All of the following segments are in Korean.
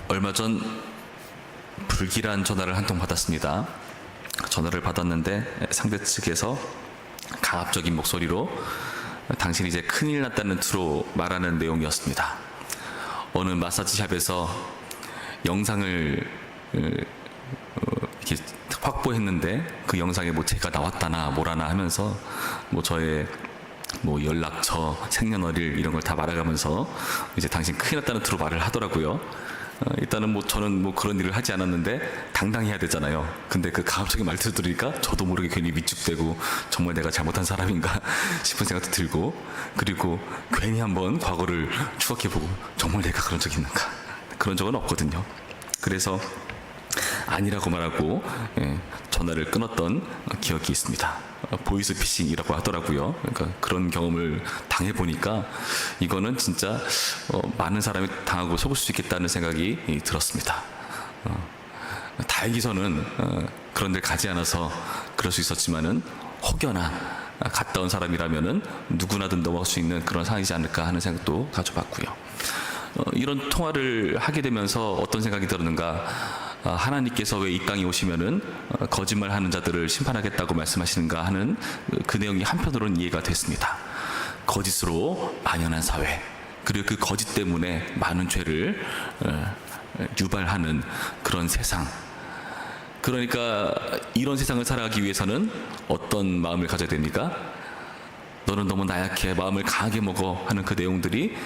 얼마 전 불길한 전화를 한 통 받았습니다. 전화를 받았는데 상대 측에서 가압적인 목소리로 당신이 이제 큰일 났다는 투로 말하는 내용이었습니다. 어느 마사지샵에서 영상을 이렇게 확보했는데 그 영상에 뭐 제가 나왔다나 뭐라나 하면서 뭐 저의 뭐 연락처, 생년월일 이런 걸 다 말해가면서 이제 당신 큰일 났다는 투로 말을 하더라고요. 일단은 뭐 저는 뭐 그런 일을 하지 않았는데 당당히 해야 되잖아요. 근데 그 가압적인 말투를 들으니까 저도 모르게 괜히 위축되고 정말 내가 잘못한 사람인가 싶은 생각도 들고, 그리고 괜히 한번 과거를 추억해보고 정말 내가 그런 적이 있는가, 그런 적은 없거든요. 그래서 아니라고 말하고 전화를 끊었던 기억이 있습니다. 보이스피싱이라고 하더라고요. 그러니까 그런 경험을 당해보니까 이거는 진짜 많은 사람이 당하고 속을 수 있겠다는 생각이 들었습니다. 다행히 저는 그런 데 가지 않아서 그럴 수 있었지만은 혹여나 갔다 온 사람이라면은 누구나든 넘어갈 수 있는 그런 상황이지 않을까 하는 생각도 가져봤고요. 이런 통화를 하게 되면서 어떤 생각이 들었는가, 하나님께서 왜 이 땅에 오시면은 거짓말하는 자들을 심판하겠다고 말씀하시는가 하는 그 내용이 한편으로는 이해가 됐습니다. 거짓으로 만연한 사회, 그리고 그 거짓 때문에 많은 죄를 유발하는 그런 세상. 그러니까 이런 세상을 살아가기 위해서는 어떤 마음을 가져야 됩니까? 너는 너무 나약해, 마음을 강하게 먹어 하는 그 내용들이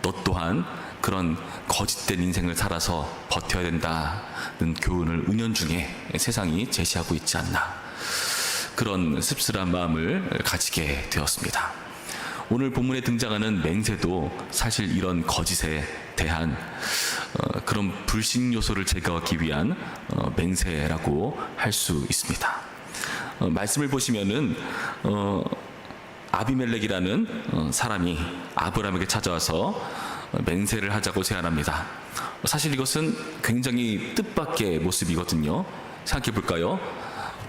너 또한 그런 거짓된 인생을 살아서 버텨야 된다는 교훈을 은연중에 세상이 제시하고 있지 않나, 그런 씁쓸한 마음을 가지게 되었습니다. 오늘 본문에 등장하는 맹세도 사실 이런 거짓에 대한 그런 불신 요소를 제거하기 위한 맹세라고 할 수 있습니다. 말씀을 보시면은 아비멜렉이라는 사람이 아브라함에게 찾아와서 맹세를 하자고 제안합니다. 사실 이것은 굉장히 뜻밖의 모습이거든요. 생각해 볼까요?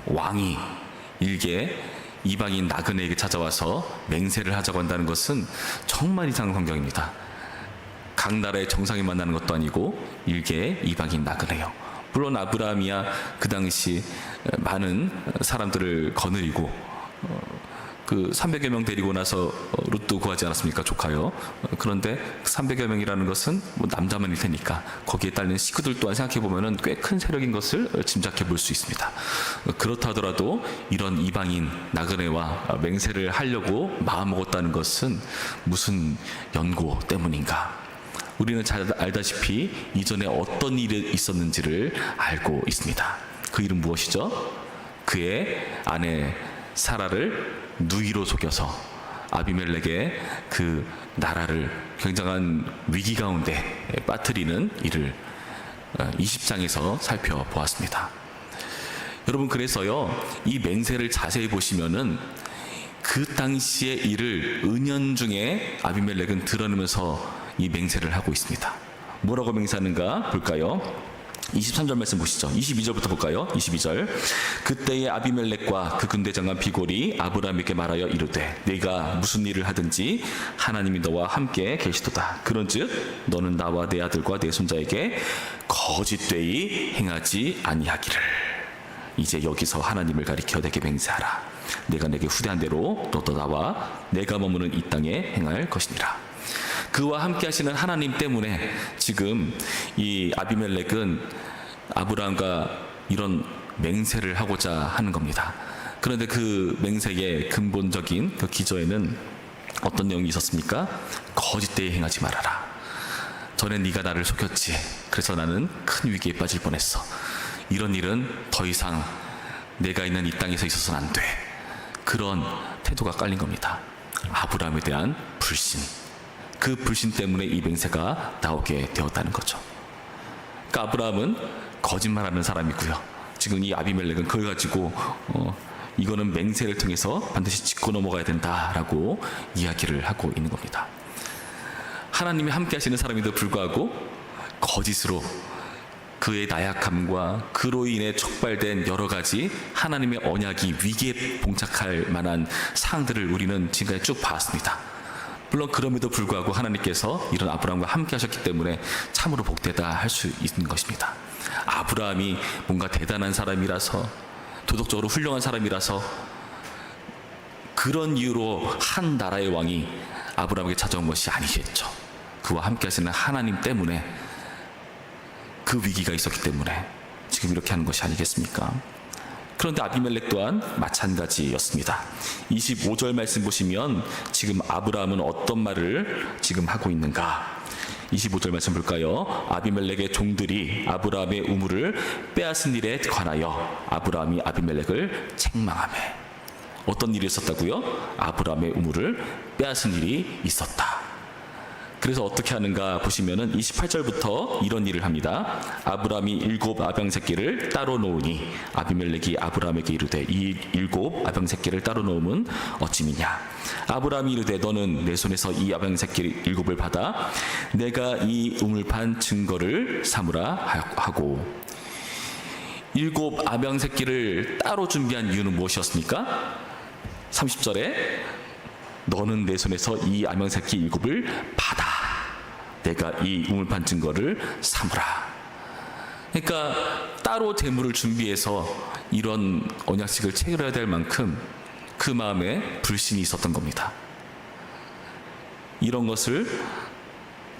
왕이 일개 이방인 나그네에게 찾아와서 맹세를 하자고 한다는 것은 정말 이상한 광경입니다. 각 나라의 정상이 만나는 것도 아니고 일개 이방인 나그네요. 물론 아브라함이야 그 당시 많은 사람들을 거느리고 그 300여 명 데리고 나서 룻도 구하지 않았습니까? 조카요. 그런데 300여 명이라는 것은 뭐 남자만일 테니까 거기에 딸린 식구들 또한 생각해 보면은 꽤 큰 세력인 것을 짐작해 볼 수 있습니다. 그렇다 하더라도 이런 이방인 나그네와 맹세를 하려고 마음먹었다는 것은 무슨 연고 때문인가? 우리는 잘 알다시피 이전에 어떤 일이 있었는지를 알고 있습니다. 그 일은 무엇이죠? 그의 아내 사라를 누이로 속여서 아비멜렉의 그 나라를 굉장한 위기 가운데 빠뜨리는 일을 20장에서 살펴보았습니다. 여러분, 그래서요, 이 맹세를 자세히 보시면은 그 당시의 일을 은연중에 아비멜렉은 드러내면서 이 맹세를 하고 있습니다. 뭐라고 맹세하는가 볼까요? 23절 말씀 보시죠. 22절부터 볼까요? 22절. 그때의 아비멜렉과 그 군대 장관 비골이 아브라함에게 말하여 이르되 네가 무슨 일을 하든지 하나님이 너와 함께 계시도다. 그런즉 너는 나와 내 아들과 내 손자에게 거짓되이 행하지 아니하기를. 이제 여기서 하나님을 가리켜 내게 맹세하라. 내가 내게 후대한 대로 너도 나와 내가 머무는 이 땅에 행할 것이니라. 그와 함께 하시는 하나님 때문에 지금 이 아비멜렉은 아브라함과 이런 맹세를 하고자 하는 겁니다. 그런데 그 맹세의 근본적인 그 기저에는 어떤 내용이 있었습니까? 거짓되이 행하지 말아라. 전에 네가 나를 속였지. 그래서 나는 큰 위기에 빠질 뻔했어. 이런 일은 더 이상 내가 있는 이 땅에서 있어서는 안 돼. 그런 태도가 깔린 겁니다. 아브라함에 대한 불신. 그 불신 때문에 이 맹세가 나오게 되었다는 거죠. 그러니까 아브라함은 거짓말하는 사람이고요. 지금 이 아비멜렉은 그걸 가지고 이거는 맹세를 통해서 반드시 짚고 넘어가야 된다라고 이야기를 하고 있는 겁니다. 하나님이 함께 하시는 사람인데도 불구하고 거짓으로 그의 나약함과 그로 인해 촉발된 여러 가지 하나님의 언약이 위기에 봉착할 만한 사항들을 우리는 지금까지 쭉 봤습니다. 물론 그럼에도 불구하고 하나님께서 이런 아브라함과 함께 하셨기 때문에 참으로 복되다 할 수 있는 것입니다. 아브라함이 뭔가 대단한 사람이라서, 도덕적으로 훌륭한 사람이라서, 그런 이유로 한 나라의 왕이 아브라함에게 찾아온 것이 아니겠죠. 그와 함께 하시는 하나님 때문에, 그 위기가 있었기 때문에 지금 이렇게 하는 것이 아니겠습니까? 그런데 아비멜렉 또한 마찬가지였습니다. 25절 말씀 보시면 지금 아브라함은 어떤 말을 지금 하고 있는가? 25절 말씀 볼까요? 아비멜렉의 종들이 아브라함의 우물을 빼앗은 일에 관하여 아브라함이 아비멜렉을 책망하며. 어떤 일이 있었다고요? 아브라함의 우물을 빼앗은 일이 있었다. 그래서 어떻게 하는가 보시면은 28절부터 이런 일을 합니다. 아브라함이 7 아병 새끼를 따로 놓으니 아비멜렉이 아브라함에게 이르되 이 7 아병 새끼를 따로 놓음은 어찌미냐. 아브라함이 이르되 너는 내 손에서 이 아병 새끼 7을 받아 내가 이 우물 판 증거를 삼으라 하고. 7 아병 새끼를 따로 준비한 이유는 무엇이었습니까? 30절에 너는 내 손에서 이 아명새끼 7을 받아 내가 이 우물판 증거를 삼으라. 그러니까 따로 재물을 준비해서 이런 언약식을 체결해야 될 만큼 그 마음에 불신이 있었던 겁니다. 이런 것을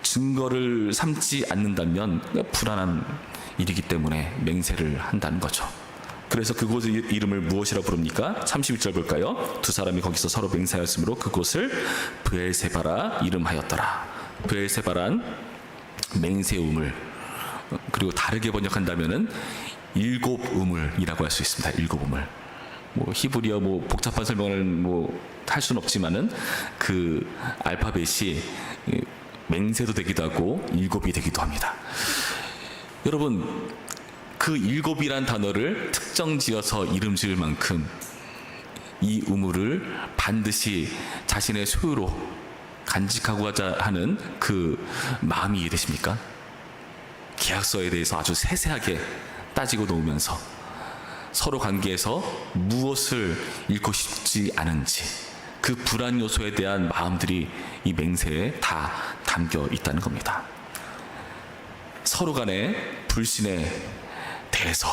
증거를 삼지 않는다면 불안한 일이기 때문에 맹세를 한다는 거죠. 그래서 그곳의 이름을 무엇이라 부릅니까? 31절 볼까요? 두 사람이 거기서 서로 맹세하였으므로 그곳을 브엘세바라 이름하였더라. 브엘세바란 맹세 우물, 그리고 다르게 번역한다면은 7 우물이라고 할 수 있습니다. 7 우물. 뭐 히브리어 뭐 복잡한 설명을 뭐 할 수는 없지만은 그 알파벳이 맹세도 되기도 하고 7이 되기도 합니다. 여러분, 그 7이란 단어를 특정 지어서 이름 지을 만큼 이 우물을 반드시 자신의 소유로 간직하고자 하는 그 마음이 이해되십니까? 계약서에 대해서 아주 세세하게 따지고 놓으면서 서로 관계에서 무엇을 잃고 싶지 않은지 그 불안 요소에 대한 마음들이 이 맹세에 다 담겨 있다는 겁니다. 서로 간의 불신에 대해서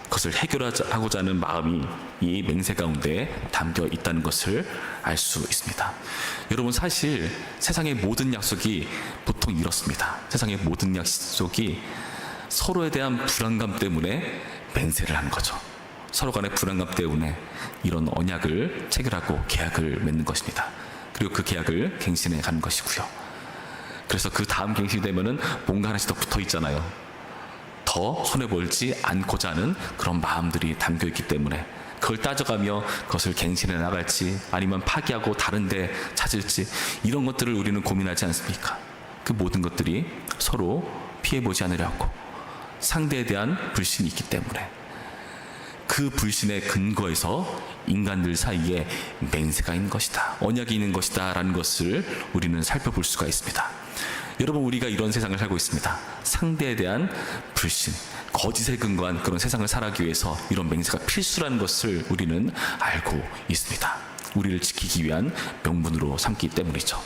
그것을 해결하고자 하는 마음이 이 맹세 가운데 담겨 있다는 것을 알 수 있습니다. 여러분, 사실 세상의 모든 약속이 보통 이렇습니다. 세상의 모든 약속이 서로에 대한 불안감 때문에 맹세를 하는 거죠. 서로 간의 불안감 때문에 이런 언약을 체결하고 계약을 맺는 것입니다. 그리고 그 계약을 갱신해 가는 것이고요. 그래서 그 다음 갱신이 되면은 뭔가 하나씩 더 붙어 있잖아요. 더 손해보지 않고자 하는 그런 마음들이 담겨있기 때문에 그걸 따져가며 그것을 갱신해 나갈지 아니면 파기하고 다른 데 찾을지 이런 것들을 우리는 고민하지 않습니까? 그 모든 것들이 서로 피해보지 않으려고 상대에 대한 불신이 있기 때문에 그 불신의 근거에서 인간들 사이에 맹세가 있는 것이다, 언약이 있는 것이다 라는 것을 우리는 살펴볼 수가 있습니다. 여러분, 우리가 이런 세상을 살고 있습니다. 상대에 대한 불신, 거짓에 근거한 그런 세상을 살아가기 위해서 이런 맹세가 필수라는 것을 우리는 알고 있습니다. 우리를 지키기 위한 명분으로 삼기 때문이죠.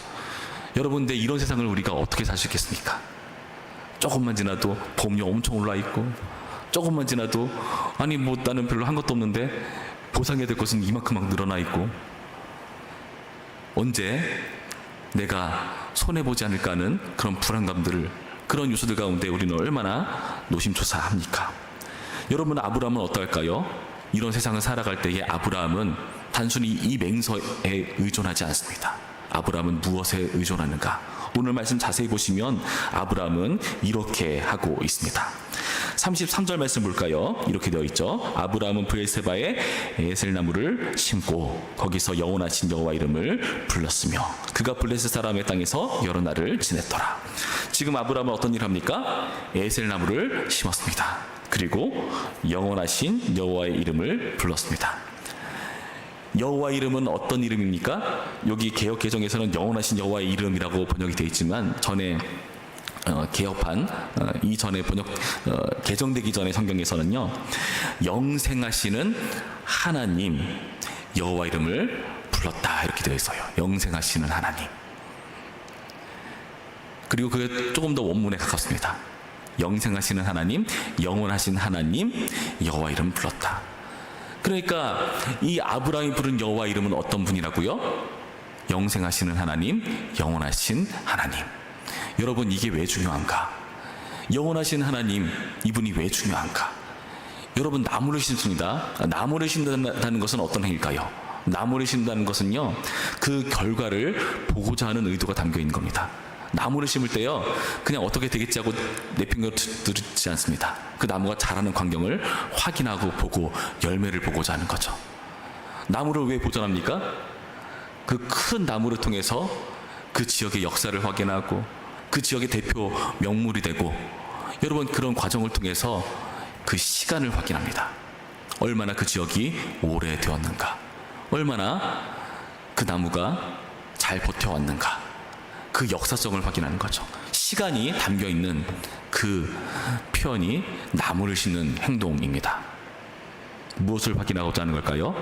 여러분, 근데 이런 세상을 우리가 어떻게 살 수 있겠습니까? 조금만 지나도 보험료 엄청 올라 있고, 조금만 지나도 아니 뭐 나는 별로 한 것도 없는데 보상해야 될 것은 이만큼 막 늘어나 있고, 언제 내가 손해보지 않을까 하는 그런 불안감들을, 그런 요소들 가운데 우리는 얼마나 노심초사합니까? 여러분, 아브라함은 어떨까요? 이런 세상을 살아갈 때에 아브라함은 단순히 이 맹세에 의존하지 않습니다. 아브라함은 무엇에 의존하는가? 오늘 말씀 자세히 보시면 아브라함은 이렇게 하고 있습니다. 33절 말씀 볼까요? 이렇게 되어 있죠. 아브라함은 브엘세바에 에셀나무를 심고 거기서 영원하신 여호와 이름을 불렀으며 그가 블레셋 사람의 땅에서 여러 날을 지냈더라. 지금 아브라함은 어떤 일을 합니까? 에셀나무를 심었습니다. 그리고 영원하신 여호와의 이름을 불렀습니다. 여호와 이름은 어떤 이름입니까? 여기 개역 개정에서는 영원하신 여호와의 이름이라고 번역이 되어 있지만 전에 개혁판 이전에 번역 개정되기 전에 성경에서는요, 영생하시는 하나님 여호와 이름을 불렀다 이렇게 되어 있어요. 영생하시는 하나님. 그리고 그게 조금 더 원문에 가깝습니다. 영생하시는 하나님, 영원하신 하나님, 여호와 이름 불렀다. 그러니까 이 아브라함이 부른 여호와 이름은 어떤 분이라고요? 영생하시는 하나님, 영원하신 하나님. 여러분, 이게 왜 중요한가? 영원하신 하나님, 이분이 왜 중요한가? 여러분, 나무를 심습니다. 나무를 심는다는 것은 어떤 행위일까요? 나무를 심는다는 것은요, 그 결과를 보고자 하는 의도가 담겨 있는 겁니다. 나무를 심을 때요, 그냥 어떻게 되겠지 하고 내팽겨두지 않습니다. 그 나무가 자라는 광경을 확인하고 보고 열매를 보고자 하는 거죠. 나무를 왜 보존합니까? 그 큰 나무를 통해서 그 지역의 역사를 확인하고 그 지역의 대표 명물이 되고, 여러분, 그런 과정을 통해서 그 시간을 확인합니다. 얼마나 그 지역이 오래되었는가, 얼마나 그 나무가 잘 버텨왔는가, 그 역사성을 확인하는 거죠. 시간이 담겨있는 그 표현이 나무를 심는 행동입니다. 무엇을 확인하고자 하는 걸까요?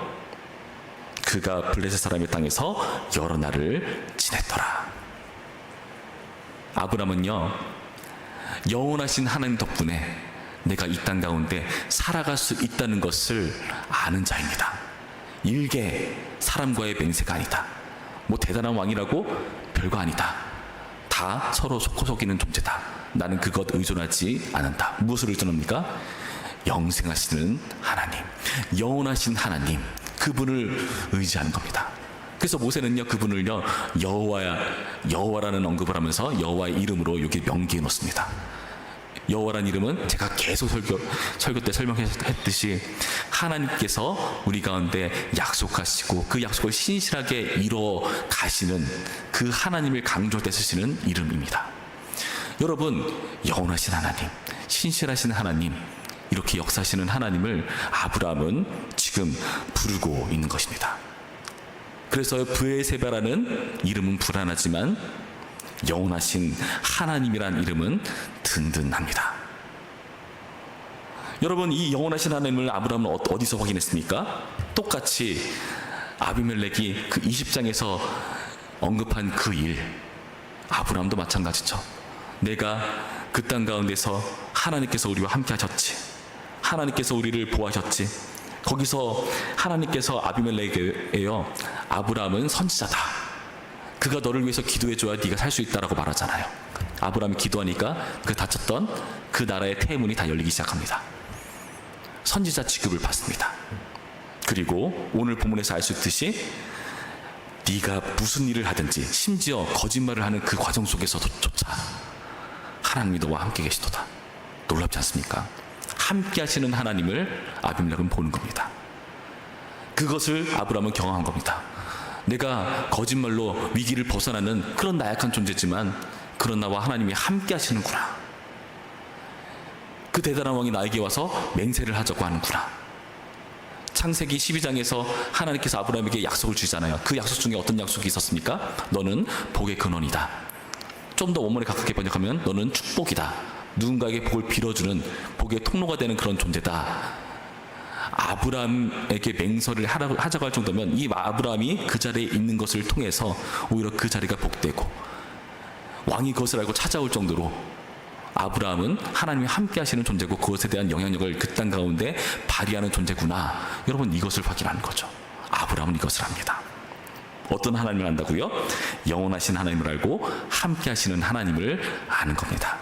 그가 블레셋 사람의 땅에서 여러 날을 지냈더라. 아브람은요, 영원하신 하나님 덕분에 내가 이 땅 가운데 살아갈 수 있다는 것을 아는 자입니다. 일개 사람과의 맹세가 아니다. 뭐 대단한 왕이라고 별거 아니다. 다 서로 속고 속이는 존재다. 나는 그것 의존하지 않는다. 무엇을 의존합니까? 영생하시는 하나님, 영원하신 하나님, 그분을 의지하는 겁니다. 그래서 모세는요, 그분을요, 여호와라는 언급을 하면서 여호와의 이름으로 여기 명기해 놓습니다. 여호와라는 이름은 제가 계속 설교 때 설명했듯이 하나님께서 우리 가운데 약속하시고 그 약속을 신실하게 이루어 가시는 그 하나님을 강조할 때 쓰시는 이름입니다. 여러분, 영원하신 하나님, 신실하신 하나님, 이렇게 역사하시는 하나님을 아브라함은 지금 부르고 있는 것입니다. 그래서 브에세바라는 이름은 불안하지만 영원하신 하나님이란 이름은 든든합니다. 여러분, 이 영원하신 하나님을 아브라함은 어디서 확인했습니까? 똑같이 아비멜렉이 그 20장에서 언급한 그 일, 아브라함도 마찬가지죠. 내가 그 땅 가운데서 하나님께서 우리와 함께 하셨지, 하나님께서 우리를 보호하셨지. 거기서 하나님께서 아비멜렉에게요, 아브라함은 선지자다, 그가 너를 위해서 기도해줘야 네가 살 수 있다라고 말하잖아요. 아브라함이 기도하니까 그 닫혔던 그 나라의 태문이 다 열리기 시작합니다. 선지자 취급을 받습니다. 그리고 오늘 본문에서 알 수 있듯이 네가 무슨 일을 하든지, 심지어 거짓말을 하는 그 과정 속에서조차 하나님이 너와 함께 계시도다. 놀랍지 않습니까? 함께 하시는 하나님을 아비멜렉은 보는 겁니다. 그것을 아브라함은 경험한 겁니다. 내가 거짓말로 위기를 벗어나는 그런 나약한 존재지만 그런 나와 하나님이 함께 하시는구나. 그 대단한 왕이 나에게 와서 맹세를 하자고 하는구나. 창세기 12장에서 하나님께서 아브라함에게 약속을 주잖아요. 그 약속 중에 어떤 약속이 있었습니까? 너는 복의 근원이다. 좀 더 원문에 가깝게 번역하면 너는 축복이다. 누군가에게 복을 빌어주는 복의 통로가 되는 그런 존재다. 아브라함에게 맹세를 하자고 할 정도면 이 아브라함이 그 자리에 있는 것을 통해서 오히려 그 자리가 복되고 왕이 그것을 알고 찾아올 정도로 아브라함은 하나님이 함께 하시는 존재고 그것에 대한 영향력을 그 땅 가운데 발휘하는 존재구나. 여러분, 이것을 확인하는 거죠. 아브라함은 이것을 합니다. 어떤 하나님을 안다고요? 영원하신 하나님을 알고 함께 하시는 하나님을 아는 겁니다.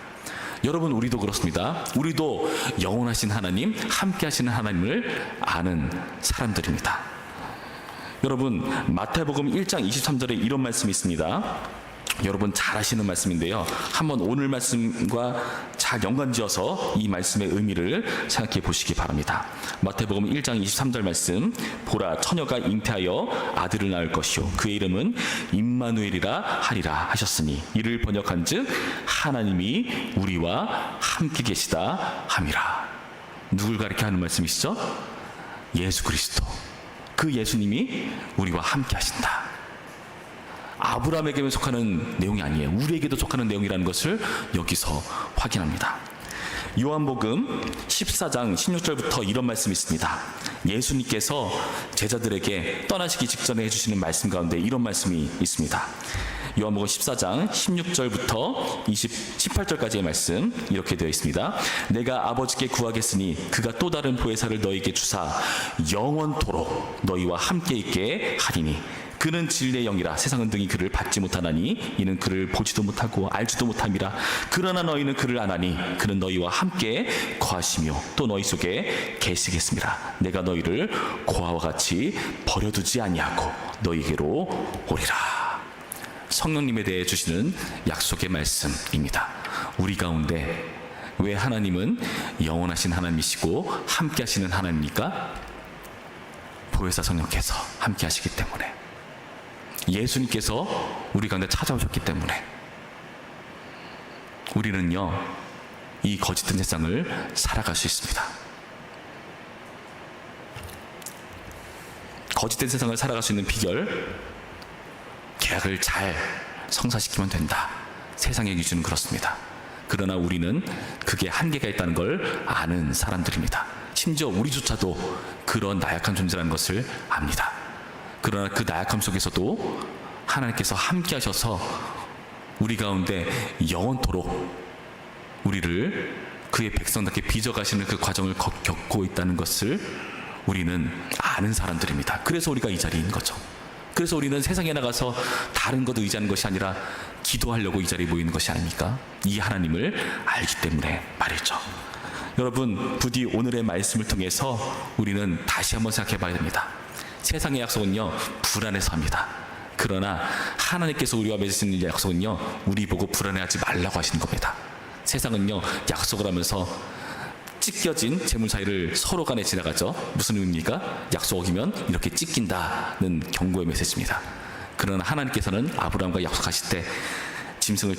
여러분, 우리도 그렇습니다. 우리도 영원하신 하나님, 함께 하시는 하나님을 아는 사람들입니다. 여러분, 마태복음 1장 23절에 이런 말씀이 있습니다. 여러분 잘 아시는 말씀인데요, 한번 오늘 말씀과 잘 연관지어서 이 말씀의 의미를 생각해 보시기 바랍니다. 마태복음 1장 23절 말씀, 보라, 처녀가 잉태하여 아들을 낳을 것이요 그의 이름은 임마누엘이라 하리라 하셨으니 이를 번역한즉 하나님이 우리와 함께 계시다 함이라. 누굴 가리켜 하는 말씀이시죠? 예수 그리스도, 그 예수님이 우리와 함께 하신다. 아브라함에게만 속하는 내용이 아니에요. 우리에게도 속하는 내용이라는 것을 여기서 확인합니다. 요한복음 14장 16절부터 이런 말씀이 있습니다. 예수님께서 제자들에게 떠나시기 직전에 해주시는 말씀 가운데 이런 말씀이 있습니다. 요한복음 14장 16절부터 18절까지의 말씀 이렇게 되어 있습니다. 내가 아버지께 구하겠으니 그가 또 다른 보혜사를 너희에게 주사 영원토록 너희와 함께 있게 하리니 그는 진리의 영이라 세상은 등이 그를 받지 못하나니 이는 그를 보지도 못하고 알지도 못함이라. 그러나 너희는 그를 아나니 그는 너희와 함께 거하시며 또 너희 속에 계시겠습니다. 내가 너희를 고아와 같이 버려두지 아니하고 너희에게로 오리라. 성령님에 대해 주시는 약속의 말씀입니다. 우리 가운데 왜 하나님은 영원하신 하나님이시고 함께 하시는 하나님입니까? 보혜사 성령께서 함께 하시기 때문에, 예수님께서 우리 가운데 찾아오셨기 때문에 우리는요 이 거짓된 세상을 살아갈 수 있습니다. 거짓된 세상을 살아갈 수 있는 비결, 계약을 잘 성사시키면 된다. 세상의 기준은 그렇습니다. 그러나 우리는 그게 한계가 있다는 걸 아는 사람들입니다. 심지어 우리조차도 그런 나약한 존재라는 것을 압니다. 그러나 그 나약함 속에서도 하나님께서 함께 하셔서 우리 가운데 영원토록 우리를 그의 백성답게 빚어가시는 그 과정을 겪고 있다는 것을 우리는 아는 사람들입니다. 그래서 우리가 이 자리에 있는 거죠. 그래서 우리는 세상에 나가서 다른 것 의지하는 것이 아니라 기도하려고 이 자리에 모이는 것이 아닙니까? 이 하나님을 알기 때문에 말이죠. 여러분, 부디 오늘의 말씀을 통해서 우리는 다시 한번 생각해 봐야 됩니다. 세상의 약속은요 불안해서 합니다. 그러나 하나님께서 우리와 맺으시는 약속은요 우리 보고 불안해하지 말라고 하시는 겁니다. 세상은요 약속을 하면서 찢겨진 재물 사이를 서로 간에 지나가죠. 무슨 의미입니까? 약속 어기면 이렇게 찢긴다는 경고의 메시지입니다. 그러나 하나님께서는 아브라함과 약속하실 때 짐승을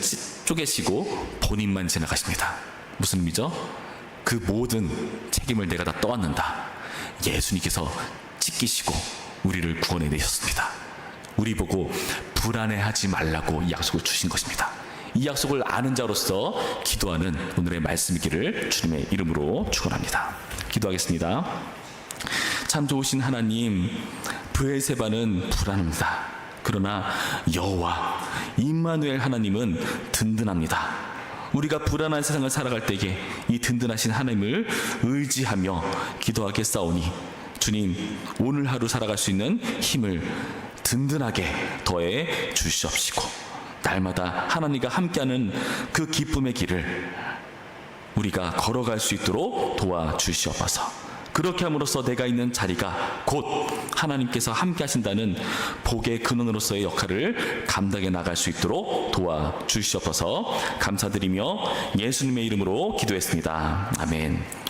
쪼개시고 본인만 지나가십니다. 무슨 의미죠? 그 모든 책임을 내가 다 떠안는다. 예수님께서 찢기시고 우리를 구원해 내셨습니다. 우리 보고 불안해하지 말라고 이 약속을 주신 것입니다. 이 약속을 아는 자로서 기도하는 오늘의 말씀이기를 주님의 이름으로 축원합니다. 기도하겠습니다. 참 좋으신 하나님, 브엘세바는 불안합니다. 그러나 여호와 임마누엘 하나님은 든든합니다. 우리가 불안한 세상을 살아갈 때에 이 든든하신 하나님을 의지하며 기도하겠사오니 주님, 오늘 하루 살아갈 수 있는 힘을 든든하게 더해 주시옵시고 날마다 하나님과 함께하는 그 기쁨의 길을 우리가 걸어갈 수 있도록 도와주시옵소서. 그렇게 함으로써 내가 있는 자리가 곧 하나님께서 함께 하신다는 복의 근원으로서의 역할을 감당해 나갈 수 있도록 도와주시옵소서. 감사드리며 예수님의 이름으로 기도했습니다. 아멘.